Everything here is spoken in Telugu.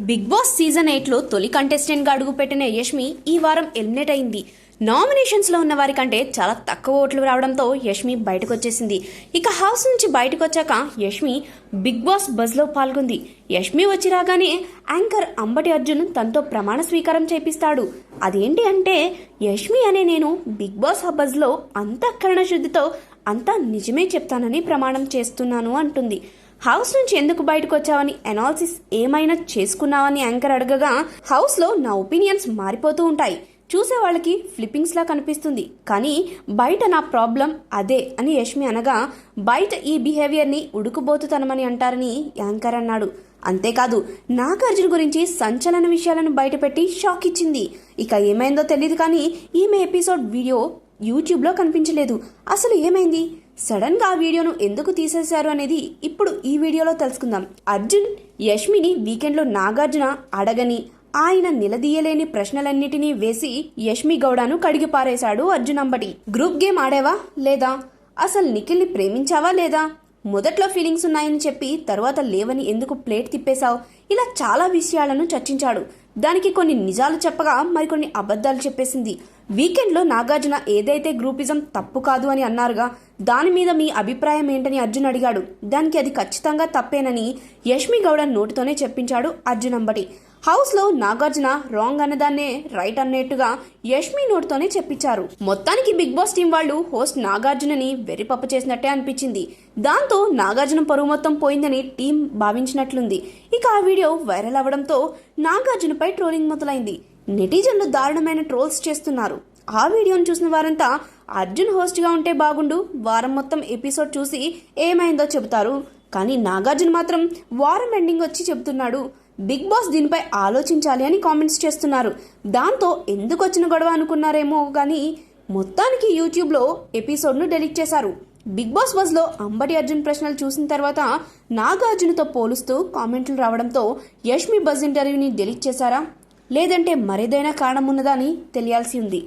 బిగ్ బాస్ సీజన్ 8లో తొలి కంటెస్టెంట్ గా అడుగుపెట్టిన యష్మి ఈ వారం ఎలిమినేట్ అయింది. నామినేషన్స్ లో ఉన్న వారి కంటే చాలా తక్కువ ఓట్లు రావడంతో యష్మి బయటకు వచ్చేసింది. ఇక హౌస్ నుంచి బయటకు వచ్చాక యష్మి బిగ్ బాస్ బజ్ లో పాల్గొంది. యష్మి వచ్చి రాగానే యాంకర్ అంబటి అర్జున్ తనతో ప్రమాణ స్వీకారం చేపిస్తాడు. అదేంటి అంటే, యష్మి అనే నేను బిగ్ బాస్ బజ్ లో అంతఃకరణ శుద్ధితో అంతా నిజమే చెప్తానని ప్రమాణం చేస్తున్నాను అంటుంది. హౌస్ నుంచి ఎందుకు బయటకు వచ్చావని అనాలిసిస్ ఏమైనా చేసుకున్నావని యాంకర్ అడగగా, హౌస్ లో నా ఒపీనియన్స్ మారిపోతూ ఉంటాయి, చూసే వాళ్ళకి ఫ్లిప్పింగ్స్ లా కనిపిస్తుంది, కానీ బయట నా ప్రాబ్లం అదే అని యష్మి అనగా, బయట ఈ బిహేవియర్ ని ఉడుకుబోతుతనమని అంటారని యాంకర్ అన్నాడు. అంతేకాదు, నాగార్జున గురించి సంచలన విషయాలను బయటపెట్టి షాక్ ఇచ్చింది. ఇక ఏమైందో తెలియదు, కానీ ఈమె ఎపిసోడ్ వీడియో యూట్యూబ్లో కనిపించలేదు. అసలు ఏమైంది, సడన్ గా ఆ వీడియోను ఎందుకు తీసేశారు అనేది ఇప్పుడు ఈ వీడియోలో తెలుసుకుందాం. అర్జున్ యష్మిని వీకెండ్లో నాగార్జున అడగని, ఆయన నిలదీయలేని ప్రశ్నలన్నిటినీ వేసి యష్మి గౌడను కడిగి పారేశాడు అర్జున్ అంబటి. గ్రూప్ గేమ్ ఆడావా లేదా, అసలు నిఖిల్ని ప్రేమించావా లేదా, మొదట్లో ఫీలింగ్స్ ఉన్నాయని చెప్పి తర్వాత లేవని ఎందుకు ప్లేట్ తిప్పేశావు, ఇలా చాలా విషయాలను చర్చించాడు. దానికి కొన్ని నిజాలు చెప్పగా మరికొన్ని అబద్ధాలు చెప్పేసింది. వీకెండ్లో నాగార్జున ఏదైతే గ్రూపిజం తప్పు కాదు అని అన్నారుగా, దాని మీద మీ అభిప్రాయం ఏంటని అర్జున్ అడిగాడు. దానికి అది ఖచ్చితంగా తప్పేనని యష్మి గౌడ నోటితోనే చెప్పించాడు అర్జున్ అంబటి. హౌస్ లో నాగార్జున రాంగ్ అన్నదాన్నే రైట్ అన్నట్టుగా యష్మి నోటితోనే చెప్పించారు. మొత్తానికి బిగ్ బాస్ టీం వాళ్ళు హోస్ట్ నాగార్జునని వెర్రిపప్పు చేసినట్టే అనిపించింది. దాంతో నాగార్జున పరువు మొత్తం పోయిందని టీం భావించినట్లుంది. ఇక ఆ వీడియో వైరల్ అవ్వడంతో నాగార్జునపై ట్రోలింగ్ మొదలైంది. నెటిజన్లు దారుణమైన ట్రోల్స్ చేస్తున్నారు. ఆ వీడియోను చూసిన వారంతా అర్జున్ హోస్ట్ గా ఉంటే బాగుండు, వారం మొత్తం ఎపిసోడ్ చూసి ఏమైందో చెబుతారు, కానీ నాగార్జున మాత్రం వారం ఎండింగ్ వచ్చి చెబుతున్నాడు. బిగ్ బాస్ దీనిపై ఆలోచించాలి అని కామెంట్స్ చేస్తున్నారు. దాంతో ఎందుకు వచ్చిన గొడవ అనుకున్నారేమో కానీ మొత్తానికి యూట్యూబ్లో ఎపిసోడ్ను డెలీట్ చేశారు. బిగ్ బాస్ బజ్ లో అంబటి అర్జున్ ప్రశ్నలు చూసిన తర్వాత నాగార్జునతో పోలుస్తూ కామెంట్లు రావడంతో యష్మి బజ్ ఇంటర్వ్యూని డెలీట్ చేశారా, లేదంటే మరేదైనా కారణం ఉన్నదా అని తెలియాల్సి ఉంది.